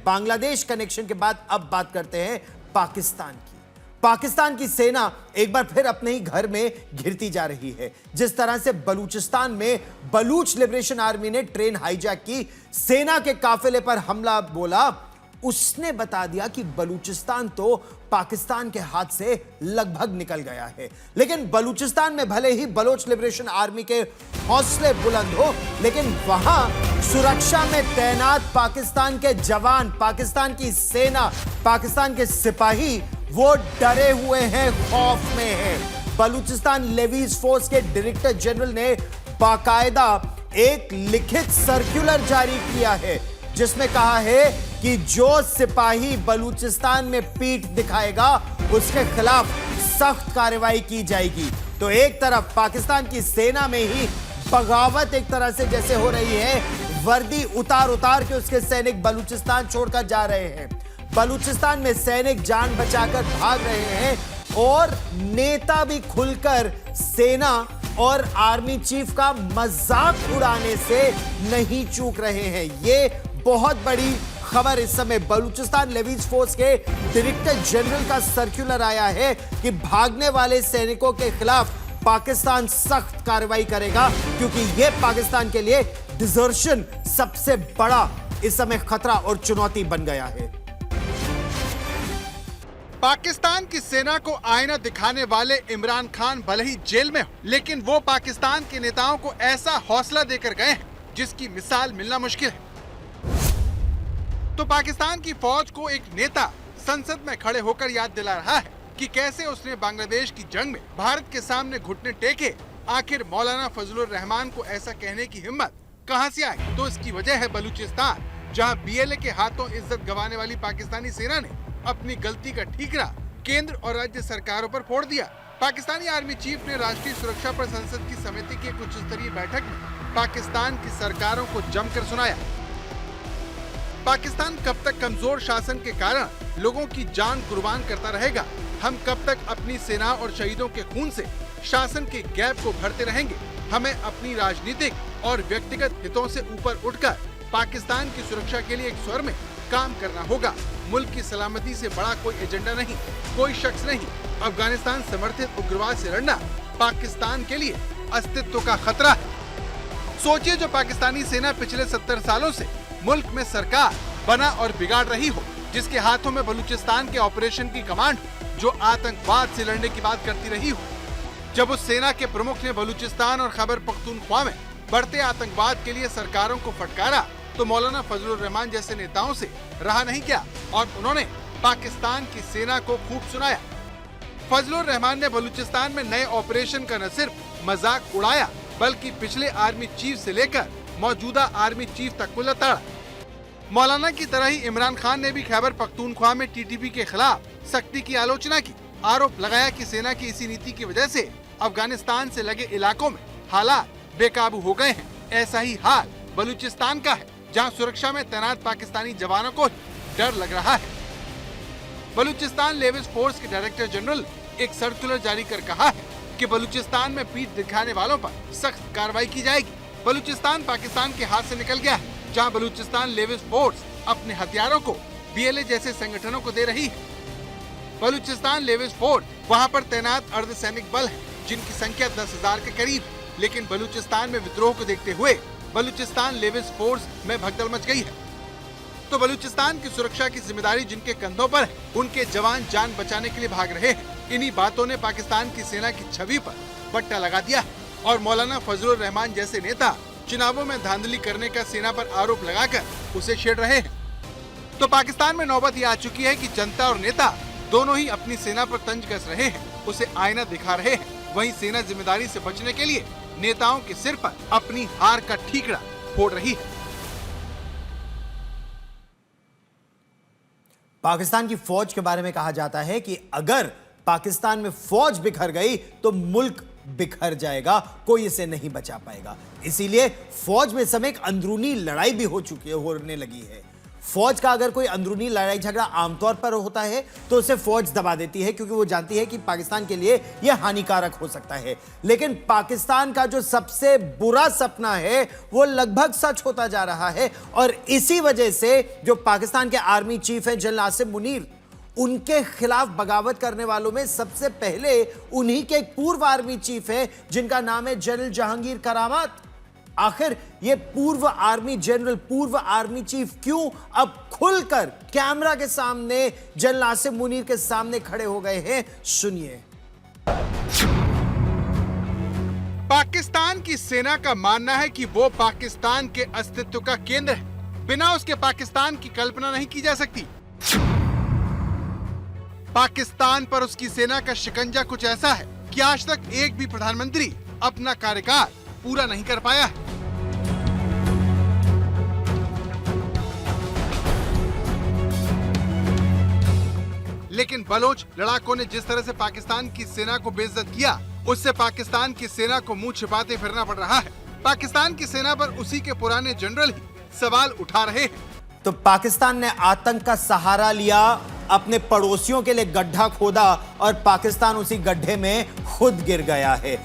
Bangladesh connection के बाद अब बात करते हैं पाकिस्तान की। पाकिस्तान की सेना एक बार फिर अपने ही घर में घिरती जा रही है। जिस तरह से बलूचिस्तान में बलूच लिबरेशन आर्मी ने ट्रेन हाईजैक की, सेना के काफिले पर हमला बोला, उसने बता दिया कि बलूचिस्तान तो पाकिस्तान के हाथ से लगभग निकल गया है। लेकिन बलूचिस्तान में भले ही बलोच लिबरेशन आर्मी के हौसले बुलंद हो, लेकिन वहां सुरक्षा में तैनात पाकिस्तान के जवान, पाकिस्तान की सेना, पाकिस्तान के सिपाही वो डरे हुए हैं, खौफ में हैं। बलूचिस्तान लेवीज फोर्स के डायरेक्टर जनरल ने बाकायदा एक लिखित सर्कुलर जारी किया है जिसमें कहा है कि जो सिपाही बलूचिस्तान में पीठ दिखाएगा उसके खिलाफ सख्त कार्रवाई की जाएगी। तो एक तरफ पाकिस्तान की सेना में ही बगावत एक तरह से जैसे हो रही है, वर्दी उतार उतार के उसके सैनिक बलूचिस्तान छोड़कर जा रहे हैं। बलूचिस्तान में सैनिक जान बचाकर भाग रहे हैं और नेता भी खुलकर सेना और आर्मी चीफ का मजाक उड़ाने से नहीं चूक रहे हैं। ये बहुत बड़ी खबर इस समय बलूचिस्तान लेवीज फोर्स के डायरेक्टर जनरल का सर्कुलर आया है कि भागने वाले सैनिकों के खिलाफ पाकिस्तान सख्त कार्रवाई करेगा, क्योंकि यह पाकिस्तान के लिए डिजर्शन सबसे बड़ा इस समय खतरा और चुनौती बन गया है। पाकिस्तान की सेना को आईना दिखाने वाले इमरान खान भले ही जेल में हो, लेकिन वो पाकिस्तान के नेताओं को ऐसा हौसला देकर गए हैं जिसकी मिसाल मिलना मुश्किल है। तो पाकिस्तान की फौज को एक नेता संसद में खड़े होकर याद दिला रहा है कि कैसे उसने बांग्लादेश की जंग में भारत के सामने घुटने टेके। आखिर मौलाना फजलुर रहमान को ऐसा कहने की हिम्मत कहां से आई? तो इसकी वजह है बलूचिस्तान, जहां बीएलए के हाथों इज्जत गंवाने वाली पाकिस्तानी सेना ने अपनी गलती का ठीकरा केंद्र और राज्य सरकारों पर फोड़ दिया। पाकिस्तानी आर्मी चीफ ने राष्ट्रीय सुरक्षा पर संसद की समिति की एक उच्च स्तरीय बैठक में पाकिस्तान की सरकारों को जमकर सुनाया। पाकिस्तान कब तक कमजोर शासन के कारण लोगों की जान कुर्बान करता रहेगा? हम कब तक अपनी सेना और शहीदों के खून से शासन के गैप को भरते रहेंगे? हमें अपनी राजनीतिक और व्यक्तिगत हितों से ऊपर उठकर पाकिस्तान की सुरक्षा के लिए एक स्वर में काम करना होगा। मुल्क की सलामती से बड़ा कोई एजेंडा नहीं, कोई शख्स नहीं। अफगानिस्तान समर्थित उग्रवाद से लड़ना पाकिस्तान के लिए अस्तित्व का खतरा है। सोचिए, जो पाकिस्तानी सेना पिछले 70 सालों से मुल्क में सरकार बना और बिगाड़ रही हो, जिसके हाथों में बलूचिस्तान के ऑपरेशन की कमांड, जो आतंकवाद से लड़ने की बात करती रही हो। जब उस सेना के प्रमुख ने बलूचिस्तान और खैबर पख्तूनख्वा में बढ़ते आतंकवाद के लिए सरकारों को फटकारा, तो मौलाना फजलुर रहमान जैसे नेताओं से रहा नहीं क्या और उन्होंने पाकिस्तान की सेना को खूब सुनाया। फजलुर रहमान ने बलूचिस्तान में नए ऑपरेशन का न सिर्फ मजाक उड़ाया, बल्कि पिछले आर्मी चीफ से लेकर मौजूदा आर्मी चीफ तक को लताड़ा। मौलाना की तरह ही इमरान खान ने भी खैबर पख्तूनख्वा में टीटीपी के खिलाफ सख्ती की आलोचना की। आरोप लगाया कि सेना की इसी नीति की वजह से अफगानिस्तान से लगे इलाकों में हालात बेकाबू हो गए हैं। ऐसा ही हाल बलूचिस्तान का है, जहां सुरक्षा में तैनात पाकिस्तानी जवानों को डर लग रहा है। बलूचिस्तान लेवीज फोर्स के डायरेक्टर जनरल एक सर्कुलर जारी कर कहा है कि बलूचिस्तान में पीठ दिखाने वालों पर सख्त कार्रवाई की जाएगी। बलूचिस्तान पाकिस्तान के हाथ से निकल गया है, जहां बलूचिस्तान लेवीज फोर्स अपने हथियारों को बीएलए जैसे संगठनों को दे रही है। बलूचिस्तान लेवीज फोर्स वहां पर तैनात अर्धसैनिक बल है, जिनकी संख्या 10,000 के करीब। लेकिन बलूचिस्तान में विद्रोह को देखते हुए बलूचिस्तान लेवीज फोर्स में भगदड़ मच गई है। तो बलूचिस्तान की सुरक्षा की जिम्मेदारी जिनके कंधों पर है, उनके जवान जान बचाने के लिए भाग रहे हैं। इन्हीं बातों ने पाकिस्तान की सेना की छवि पर बट्टा लगा दिया है और मौलाना फजलुर रहमान जैसे नेता चुनावों में धांधली करने का सेना पर आरोप लगाकर उसे छेड़ रहे हैं। तो पाकिस्तान में नौबत ये आ चुकी है कि जनता और नेता दोनों ही अपनी सेना पर तंज कस रहे हैं, उसे आईना दिखा रहे हैं। वहीं सेना जिम्मेदारी से बचने के लिए नेताओं के सिर पर अपनी हार का ठीकरा फोड़ रही है। पाकिस्तान की फौज के बारे में कहा जाता है कि अगर पाकिस्तान में फौज बिखर गई तो मुल्क बिखर जाएगा, कोई इसे नहीं बचा पाएगा। इसीलिए फौज में समय एक अंदरूनी लड़ाई भी होने लगी है। फौज का अगर कोई अंदरूनी लड़ाई झगड़ा आमतौर पर होता है तो उसे फौज दबा देती है, क्योंकि वो जानती है कि पाकिस्तान के लिए यह हानिकारक हो सकता है। लेकिन पाकिस्तान का जो सबसे बुरा सपना है वो लगभग सच होता जा रहा है, और इसी वजह से जो पाकिस्तान के आर्मी चीफ हैं जनरल आसिम मुनीर, उनके खिलाफ बगावत करने वालों में सबसे पहले उन्हीं के एक पूर्व आर्मी चीफ हैं जिनका नाम है जनरल जहांगीर करामत। आखिर ये पूर्व आर्मी जनरल, पूर्व आर्मी चीफ क्यों अब खुलकर कैमरा के सामने जनरल आसिम मुनीर के सामने खड़े हो गए हैं, सुनिए। पाकिस्तान की सेना का मानना है कि वो पाकिस्तान के अस्तित्व का केंद्र है। बिना उसके पाकिस्तान की कल्पना नहीं की जा सकती। पाकिस्तान पर उसकी सेना का शिकंजा कुछ ऐसा है कि आज तक एक भी प्रधानमंत्री अपना कार्यकाल पूरा नहीं कर पाया है। लेकिन बलोच लड़ाकों ने जिस तरह से पाकिस्तान की सेना को बेइज्जत किया, उससे पाकिस्तान की सेना को मुंह छिपाते फिरना पड़ रहा है। पाकिस्तान की सेना पर उसी के पुराने जनरल ही सवाल उठा रहे हैं। तो पाकिस्तान ने आतंक का सहारा लिया, अपने पड़ोसियों के लिए गड्ढा खोदा और पाकिस्तान उसी गड्ढे में खुद गिर गया है।